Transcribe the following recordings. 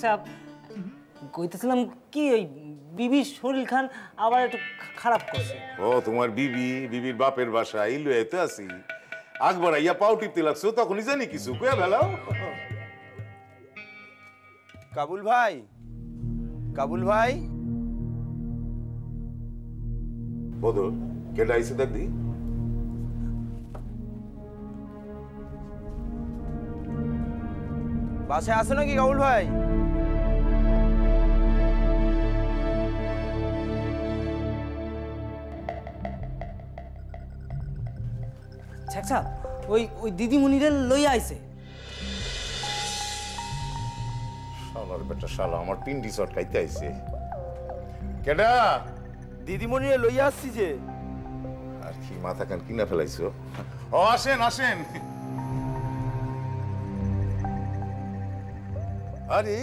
সাহেব কইতেছিলাম কি ওই বিবির শরীর খান আবার একটু খারাপ করছে। ও তোমার বিবির বাপের বাসা এই লয়ে তো আছি। আকবর আইয়া পাও টিপতে লাগছো তখনই জানি কিছু কয়া বেলাও। কাবুল ভাই, কাবুল ভাই। বদল কেডা আইছে দেখবি? বাসায় আছে নাকি কাবুল ভাই? আচ্ছা ওই ওই দিদিমণিরে লইয়া আইছে। শালার বেটা শালা আমার পিন্ডি চটকাইতে আইছে। কেডা? দিদিমণিরে লইয়া আসছি যে। আর কি মাথা কান কিনা ফেলাইছো? ও আসেন আসেন। আরে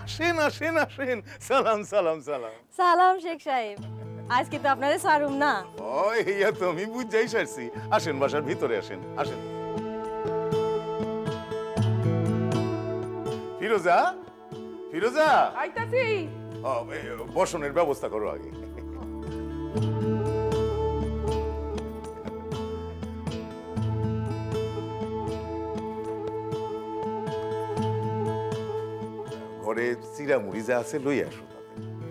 আসেন আসেন আসেন, সালাম সালাম সালাম। সালাম শেখ সাহেব, আজকে তো আপনারে সারুম না। ও ইয়া তো আমি বুঝাই সারছি। আসেন বাসার ভিতরে আসেন আসেন। ফিরোজা, ফিরোজা আইতাছি। বসনের ব্যবস্থা করো আগে। ঘরে চিরা মুড়ি যা আছে লই আসো।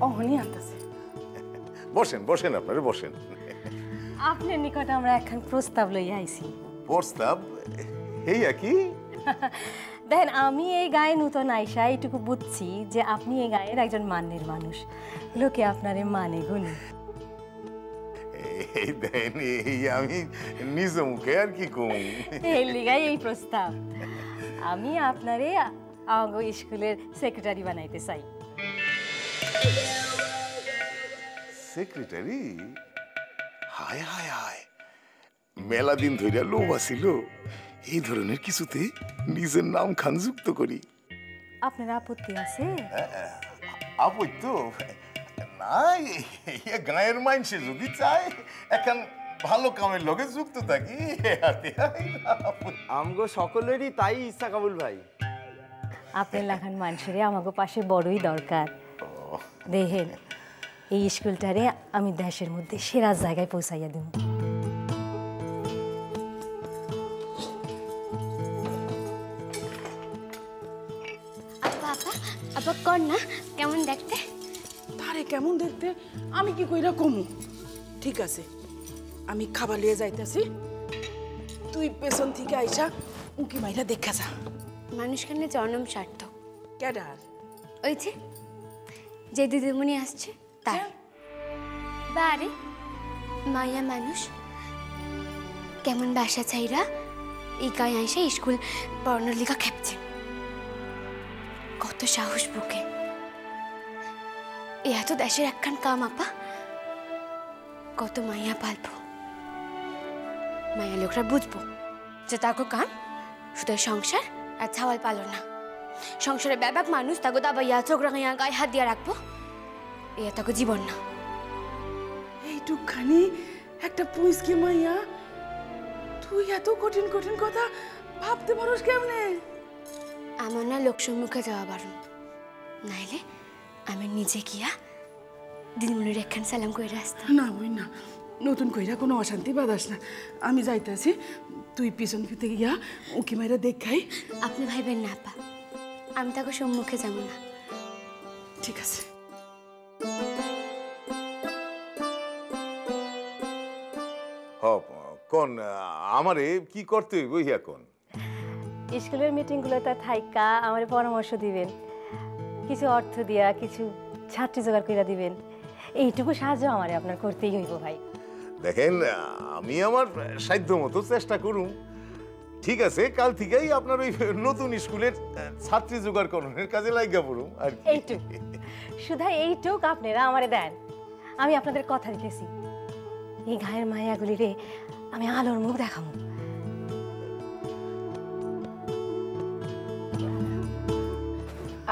অহনি আনতাছে। বসেন বসেন, আপনারা বসেন। আপনার নিকটে আমরা একখান প্রস্তাব লইয়া আইছি। প্রস্তাব? এই কি? দেখেন, আমি এই গায়ে নূতন আইসা এইটুকু বুঝছি যে আপনি এই গায়ের একজন মানের মানুষ, লোকে আপনারে মানে গুনি। এই দেন এই আমি নিজ মুখে আর কি কম। এই লিগাই এই প্রস্তাব। আমি আপনারে আমাগো স্কুলের সেক্রেটারি বানাইতে চাই। সেক্রেটারি? হায় হায় হায়, মেলা দিন ধইরা লোভ আছিল এই ধরনের কিছুতে নিজের নাম খান যুক্ত করি। আপনার আপত্তি আছে? আপত্তি তো নাই, গায়ের মাইনসে যদি চায় এখন ভালো কামের লগে যুক্ত থাকি। আমগো সকলেরই তাই ইচ্ছা কাবুল ভাই। আপনার লেখান মানুষের আমাগো পাশে বড়ই দরকার। দেখেন, এই স্কুলটারে আমি দেশের মধ্যে সেরা জায়গায় পৌঁছাইয়া দেব। আপা কর না কেমন দেখতে? তারে কেমন দেখতে আমি কি কইরা কমু? ঠিক আছে, আমি খাবার লিয়ে যাইতাছি, তুই পেছন থেকে আইসা উঁকি মাইরা দেখা যা। মানুষখানে জনম সার্থক। কেডার? ওই যে দিদিমণি আসছে তার। বারে মায়া মানুষ কেমন বাসা চাইরা এই গায়ে আইসা স্কুল পড়ানোর লিখা খেপছে। কত সাহস বুকে! এত দেশের একখান কাম আপা, কত মাইয়া পালবো। মায়া লোকরা বুঝবো যে তাকে কাম শুধু সংসার আর ছাওয়াল পালো না। সংসারে ব্যাপক মানুষ তাকে দাবাইয়া চোখ রাঙাইয়া গায়ে হাত দিয়ে রাখবো, এ তাকে জীবন না। এইটুকখানি একটা পুইসকে মাইয়া তুই এত কঠিন কঠিন কথা ভাবতে পারোস কেমনে? আমার না লোক সম্মুখে যাওয়া বারণ, নাইলে আমি নিজে গিয়া দিদিমণির একখান সালাম কইরা আসতাম। না বই না, নতুন কইরা কোনো অশান্তি বাদাস না। আমি যাইতাছি, তুই পিছন ফিতে গিয়া উঁকি মাইরা দেখাই। আপনি ভাইবেন না আপা, আমি তাকে সম্মুখে যাব না। ঠিক আছে। কোন আমারে কি করতে হইব ইয়া কোন? স্কুলের মিটিংগুলোতে থাইকা আমার পরামর্শ দিবেন, কিছু অর্থ দিয়া কিছু ছাত্রী জোগাড় করে দিবেন। এইটুকু সাহায্য আমারে আপনার করতেই হইব ভাই। দেখেন, আমি আমার সাধ্য মতো চেষ্টা করুম। ঠিক আছে, কাল থেকেই আপনার ওই নতুন স্কুলের ছাত্রী জোগাড় করণের কাজে লাগিয়া পড়ুম। আর এইটুক, শুধু এইটুক আপনারা আমারে দেন, আমি আপনাদের কথা দিতেছি। এই গায়ের মায়াগুলি রে আমি আলোর মুখ দেখাবো।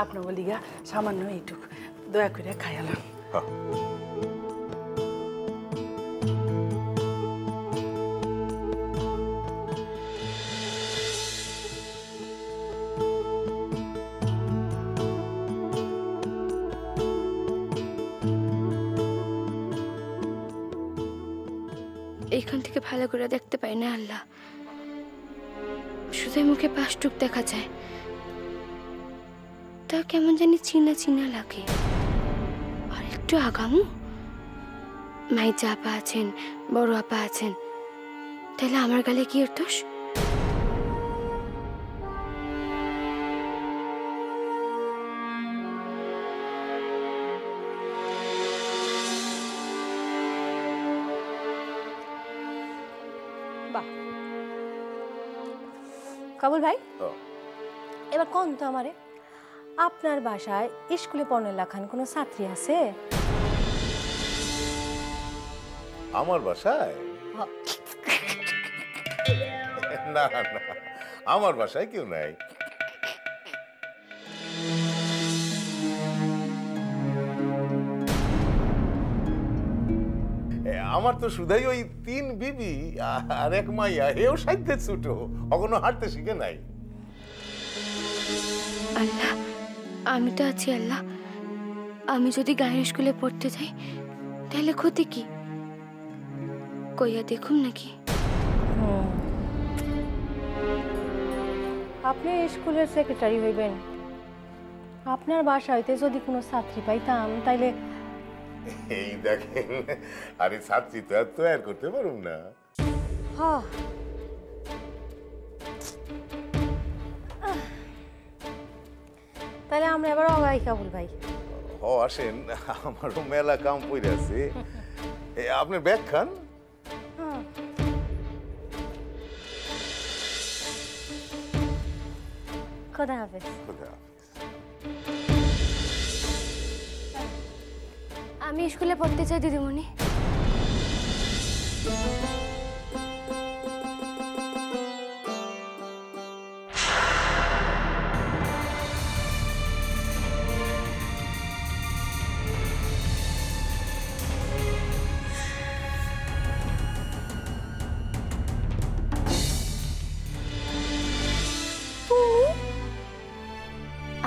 আপনার বলিগা সামান্য এইটুক দয়া করে খায়ালাম। এখান থেকে ভালো করে দেখতে পাই না আল্লাহ, শুধু মুখে পাশটুক দেখা যায়, তা কেমন জানি চিনা চিনা লাগে। আর একটু আগামু মাইজা আপা আছেন, বড় আপা আছেন, তাহলে আমার গালে কি এর দোষ? বাহ, কাবুল ভাই, এবার কোন তো আমারে, আপনার বাসায় স্কুলে পড়ার লেখান কোনো ছাত্রী আছে? আমার বাসায়? না না, আমার বাসায় কেউ নাই। আমার তো শুধাই ওই 3 বিবি আর 1 মাইয়া, এও সাইতে ছোট, কখনো হাঁটতে শিখে নাই। আল্লাহ, আমি তো আছি আল্লাহ, আমি যদি গায়ের স্কুলে পড়তে যাই তাহলে ক্ষতি কি? কইয়া দেখুন নাকি? আপনি স্কুলের সেক্রেটারি হইবেন, আপনার বাসাইতে যদি কোনো ছাত্রী পাইতাম তাইলে। এই দেখেন, আরে ছাত্রী তো আর তৈরি করতে পারুম না। হ্যাঁ, তাহলে আমরা এবার অগাই কাবুল ভাই। আসেন, আমারও মেলা কাম পড়ে আছে। আপনার ব্যাগ খান। খোদা হাফেজ। আমি স্কুলে পড়তে চাই দিদিমণি।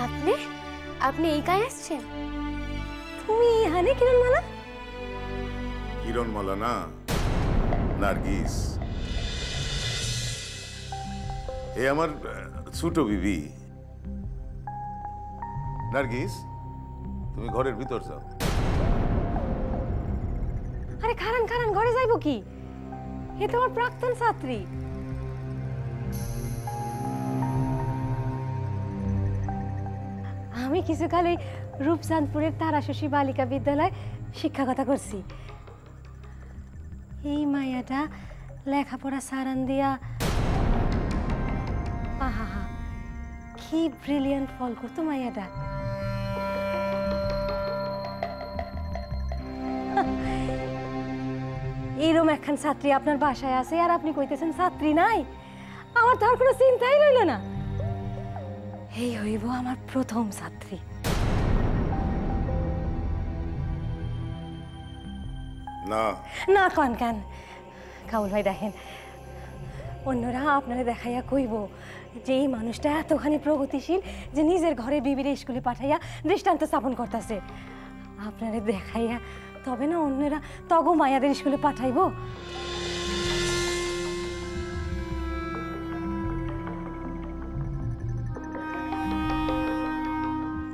আপনি আপনি এই গায়ে আসছেন? তুমি এখানে কিরণমালা? কিরণমালা না, নার্গিস। এ আমার ছোট বিবি। নার্গিস, তুমি ঘরের ভিতর যাও। আরে খারান খারান, ঘরে যাইবো কি? এ তোমার প্রাক্তন ছাত্রী। আমি কিছুকাল এই রূপচাঁদপুরের তারাশশী বালিকা বিদ্যালয় শিক্ষকতা করছি। এই মায়াটা লেখাপড়া সারান দিয়া আহা, কি ব্রিলিয়ান্ট ফল করতো মায়াটা। এইরকম একখান ছাত্রী আপনার বাসায় আছে আর আপনি কইতেছেন ছাত্রী নাই? আমার তো আর কোনো চিন্তাই রইল না। এই হইব আমার প্রথম ছাত্রী। না না কন কেন কাউল ভাই, দেখেন অন্যরা আপনারা দেখাইয়া কইব যে এই মানুষটা এতখানি প্রগতিশীল যে নিজের ঘরে বিবিরে স্কুলে পাঠাইয়া দৃষ্টান্ত স্থাপন করতেছে। আপনারা দেখাইয়া তবে না অন্যরা তগো মায়াদের স্কুলে পাঠাইব।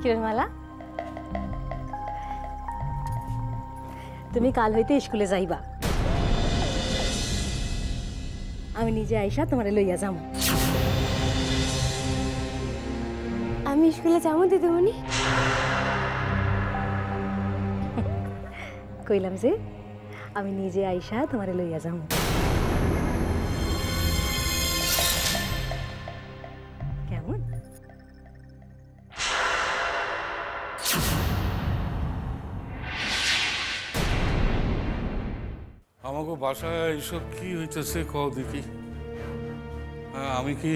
কিরণমালা, তুমি কাল হইতে স্কুলে যাইবা, আমি নিজে আইসা তোমারে লইয়া যাম। আমি স্কুলে যাবো দিদিমণি? কইলাম যে আমি নিজে আইসা তোমারে লইয়া যাম। কেমন? আমাকে বাসায় এইসব কি হইতেছে কও দেখি। আমি কি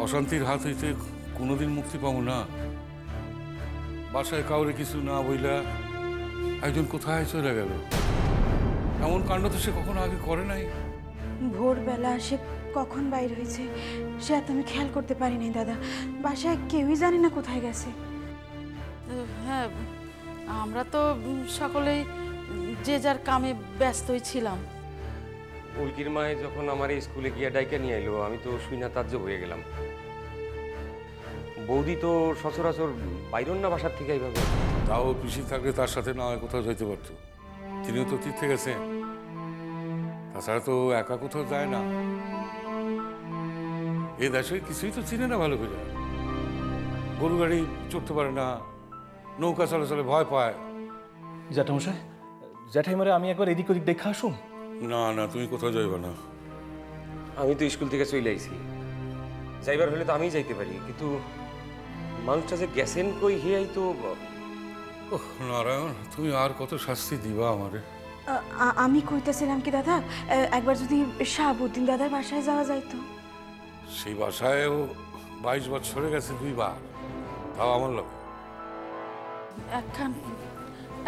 অশান্তির হাত হইতে কোনোদিন মুক্তি পাবো না? বাসায় কাউরে কিছু না বইলা একজন কোথায় চলে গেল, এমন কাণ্ড তো সে কখনো আগে করে নাই। ভোরবেলা সে কখন বাইর হয়েছে সে এত আমি খেয়াল করতে পারি নাই দাদা। বাসায় কেউই জানে না কোথায় গেছে। হ্যাঁ, আমরা তো সকলেই যে যার কামে ব্যস্তই ছিলাম। উল্কির মায় যখন আমার এই স্কুলে গিয়া ডাইকা নিয়ে এলো আমি তো শুই না তাজ্জব হয়ে গেলাম। বৌদি তো সচরাচর বাইরন না বাসার থেকে এইভাবে। তাও পিসি থাকলে তার সাথে না হয় কোথাও যাইতে পারতো, তিনিও তো তীর্থে গেছে। তাছাড়া তো একা কোথাও যায় না, এ দেশে কিছুই তো চিনে না ভালো করে। গরু গাড়ি চড়তে পারে না, নৌকা চলাচলে ভয় পায়। জ্যাঠামশাই, জ্যাঠাইমারে আমি একবার এদিক ওদিক দেখা আসুন। না না, তুমি কোথাও যাইবে না। আমি তো স্কুল থেকে চলে আইছি, যাইবার হলে তো আমিই যাইতে পারি, কিন্তু মানুষটা যে গেছেন কই হেয়াই তো। ওহ নারায়ণ, তুমি আর কত শাস্তি দিবা আমারে। আমি কইতেছিলাম কি দাদা, একবার যদি শাহাবুদ্দিন দাদার বাসায় যাওয়া যাইতো। সেই বাসায়ও 22 বছরে গেছে 2 বার, তাও আমার লাগে।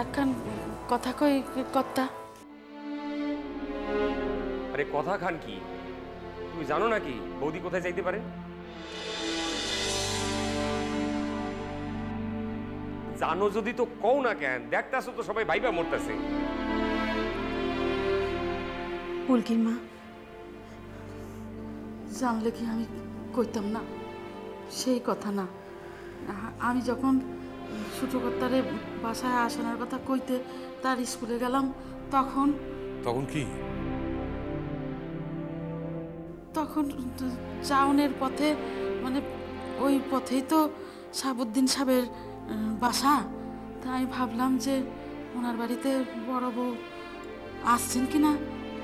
একখান কথা কই কর্তা। আরে কথা খান কি, তুমি জানো নাকি বৌদি কোথায় যাইতে পারে? জানো যদি তো কও না কেন, দেখতাছো তো সবাই ভাইবা মরতেছে। উল্কির মা, জানলে কি আমি কইতাম না? সেই কথা না, আমি যখন ছোট কর্তারে বাসায় আসানোর কথা কইতে তার স্কুলে গেলাম, তখন কি? তখন চাউনের পথে, মানে ওই পথেই তো শাহাবুদ্দিন সাহেবের বাসা। তাই আমি ভাবলাম যে ওনার বাড়িতে বড় বউ আসছেন কিনা,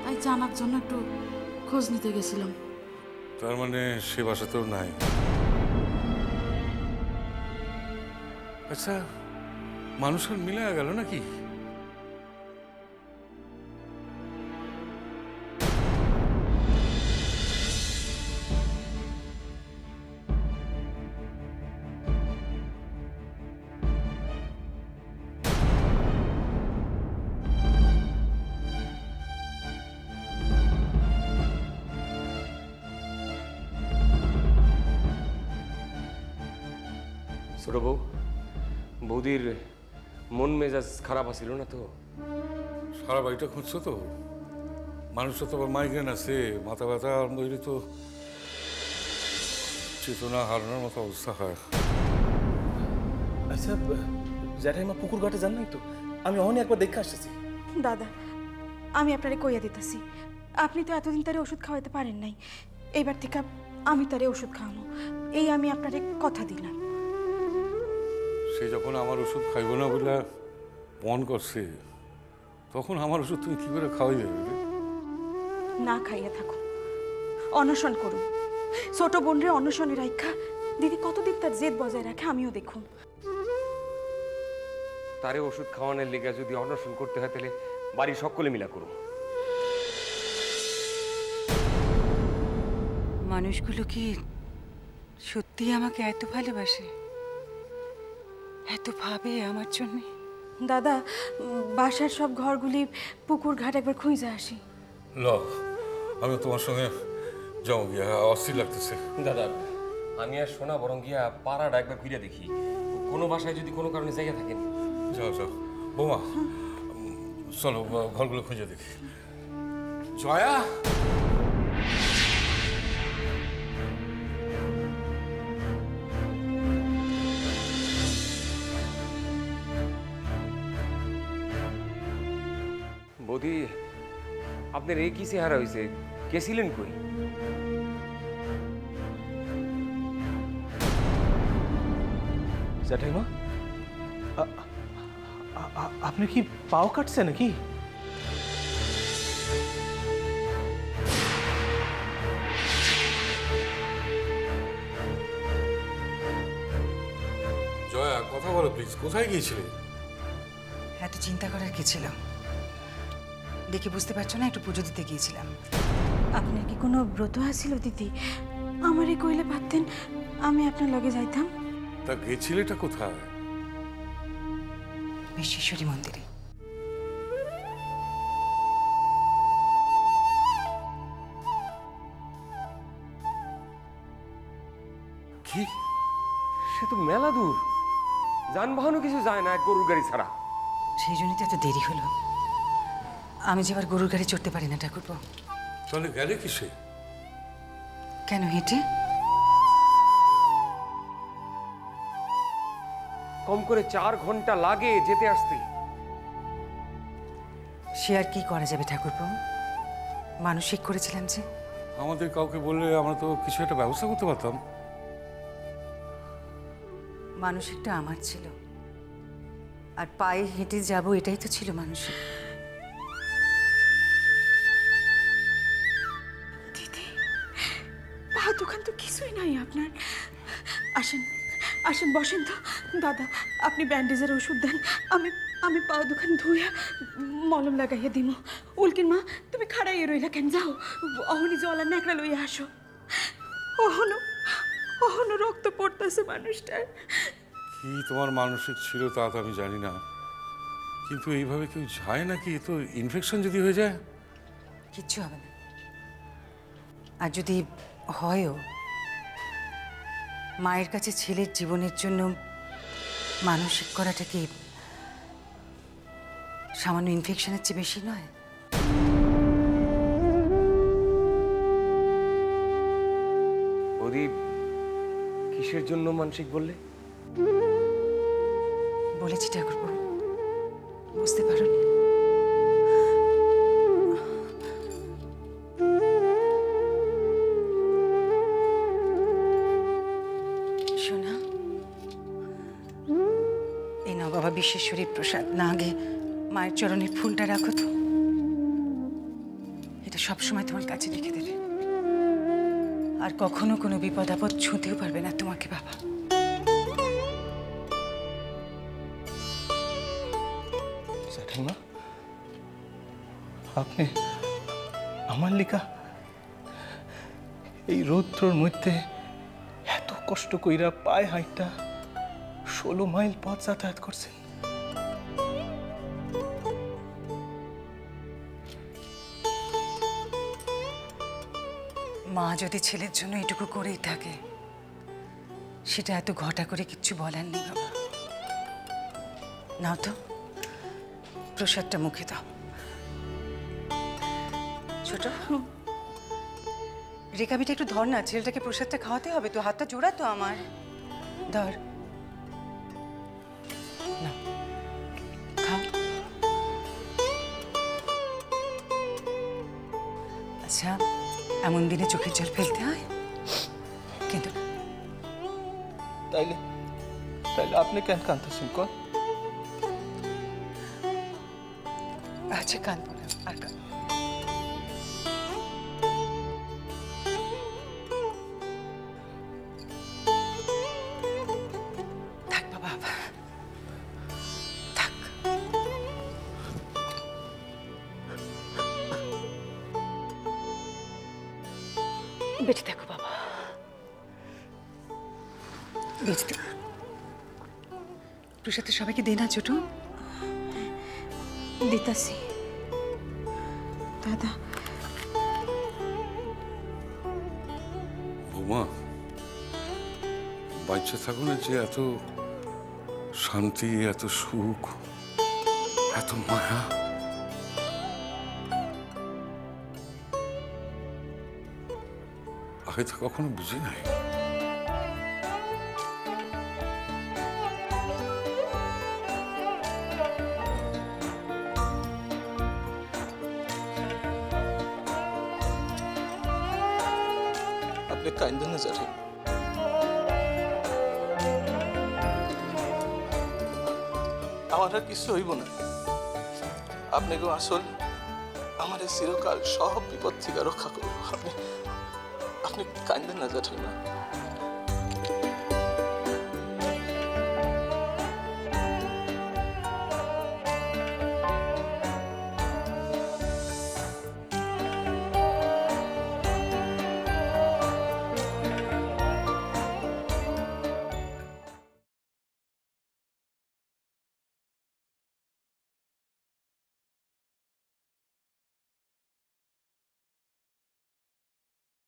তাই জানার জন্য একটু খোঁজ নিতে গেছিলাম। তার মানে সে বাসাতেও নাই। আচ্ছা, মানুষের মিলে গেল নাকি? ছোট বউ, বৌদির মন মেজাজ খারাপ আছিল না তো? সারা বাড়িটা খুঁজছো তো? মানুষটা তো আবার মাইগ্রেন আছে, মাথা ব্যথা বইলে তো চেতনা হারানোর মতো অবস্থা হয়। আচ্ছা জ্যাঠাইমা পুকুর ঘাটে যান নাই তো? আমি অহনি একবার দেখে আসতেছি। দাদা, আমি আপনারে কইয়া দিতেছি, আপনি তো এতদিন তারে ওষুধ খাওয়াতে পারেন নাই, এইবার থেকে আমি তারে ওষুধ খাওয়াবো, এই আমি আপনারে কথা দিলাম। সে যখন আমার ওষুধ খাইব না বলে মন করছে, তখন আমার ওষুধ তুমি কি করে খাওয়াই যাবে? না খাইয়া থাকুন, অনশন করুন। ছোট বোনরে অনশনে রাখা দিদি কতদিন তার জেদ বজায় রাখে আমিও দেখুন। তারে ওষুধ খাওয়ানোর লেগে যদি অনশন করতে হয়, তাহলে বাড়ির সকলে মিলা করুন। মানুষগুলো কি সত্যি আমাকে এত ভালোবাসে, এত ভাবে আমার জন্য? দাদা, বাসার সব ঘরগুলি পুকুর ঘাট একবার খুঁজে আসি। ল, আমি তোমার সঙ্গে যাও, গিয়া অস্থির লাগতেছে। দাদা, আমি আর সোনা বরং গিয়া পাড়াটা একবার ঘুরে দেখি, কোনো বাসায় যদি কোনো কারণে জায়গা থাকেন। যাও যাও বৌমা, চলো ঘরগুলো খুঁজে দেখি। জয়া, বৌদি, আপনার এই কি চেহারা হয়েছে? গেছিলেন কই? জ্যাঠাইমা, আপনি কি পাও কাটছে নাকি? জয়া কথা বলো প্লিজ, কোথায় গিয়েছিলে? এত চিন্তা করার কি ছিল? দেখে বুঝতে পারছো না, একটু পুজো দিতে গিয়েছিলাম। আপনার কি কোনো ব্রত আছিল দিদি? আমারে কইলে পারতেন, আমি আপনার লগে যাইতাম। তা গেছিলেটা কোথায়? বিশ্বেশ্বরী মন্দিরে। কি? সে তো মেলা দূর, যানবাহনও কিছু যায় না, এক গরুর গাড়ি ছাড়া। সেই জন্যই তো এত দেরি হলো। আমি যে আবার গরুর গাড়ি চড়তে পারি না ঠাকুরপো। তাহলে গেলে কিসে? কেন হেঁটে? কম করে 4 ঘন্টা লাগে যেতে আসতে। সে আর কি করা যাবে ঠাকুরপো, মানসিক করেছিলাম যে। আমাদের কাউকে বললে আমরা তো কিছু একটা ব্যবস্থা করতে পারতাম। মানসিকটা আমার ছিল, আর পায়ে হেঁটে যাব এটাই তো ছিল মানসিক। দিদি, পা দোকান তো কিছুই নাই আপনার। আসেন আসেন, বসেন তো। দাদা, আপনি ব্যান্ডেজের ওষুধ দেন, আমি আমি পা দোকান ধুইয়া মলম লাগাইয়া দিব। উল্কিন মা, তুমি খাড়াইয়া রইলা কেন? যাও অহনি জলা ন্যাকড়া লইয়া আসো। অহনো অহনো রক্ত পড়তেছে মানুষটার। কি তোমার মানসিক ছিল তা তো আমি জানি না, কিন্তু এইভাবে কেউ যায় নাকি? এ তো ইনফেকশন যদি হয়ে যায়। কিচ্ছু হবে না, আর যদি হয়ও, মায়ের কাছে ছেলের জীবনের জন্য মানসিক করাটা কি সামান্য ইনফেকশনের চেয়ে বেশি নয়? ওদি কিসের জন্য মানসিক বললে? বলেছি ঠাকুরপো, বুঝতে পারোনি? শোনা, এই নাও বাবা বিশ্বেশ্বরীর প্রসাদ। না আগে মায়ের চরণের ফুলটা রাখো তো, এটা সবসময় তোমার কাছে রেখে দেবে, আর কখনো কোনো বিপদ আপদ ছুঁতেও পারবে না তোমাকে বাবা। জ্যাঠাইমা, আপনি আমার লিখা এই রৌদ্রর মধ্যে এত কষ্ট কইরা পায়ে হাইটা 16 মাইল পথ যাতায়াত করছেন। মা যদি ছেলের জন্য এটুকু করেই থাকে, সেটা এত ঘটা করে কিচ্ছু বলার নেই বাবা। নাও তো প্রসাদটা মুখে দাও। ছোট রেখাবিটা একটু ধর না, ছেলেটাকে প্রসাদটা খাওয়াতে হবে তো, হাতটা জোড়া তো আমার। ধর, না খাও। আচ্ছা, এমন দিনে চোখের জল ফেলতে হয় কিন্তু তাইলে তাইলে আপনি কেন কাঁদতেছেন কন? আচ্ছা কাঁদবো না, আর কাঁদবো। থাক বাবা, থাক। বেঁচে থাকো বাবা, বেঁচে থাকো। প্রসাদটা সবাইকে দে না ছোট। দিতাছি দাদা। বৌমা, বাচ্চা থাকো না যে এত শান্তি, এত সুখ, এত মায়া। হয়তো কখনো বুঝি নাই। আপনি কাইন্দেন না জ্যাঠাই, আমার আর কিছু হইব না। আপনাকে আসল আমার চিরকাল সব বিপদ থেকে রক্ষা করব। আপনি কাইন্দেন না জ্যাঠাই না।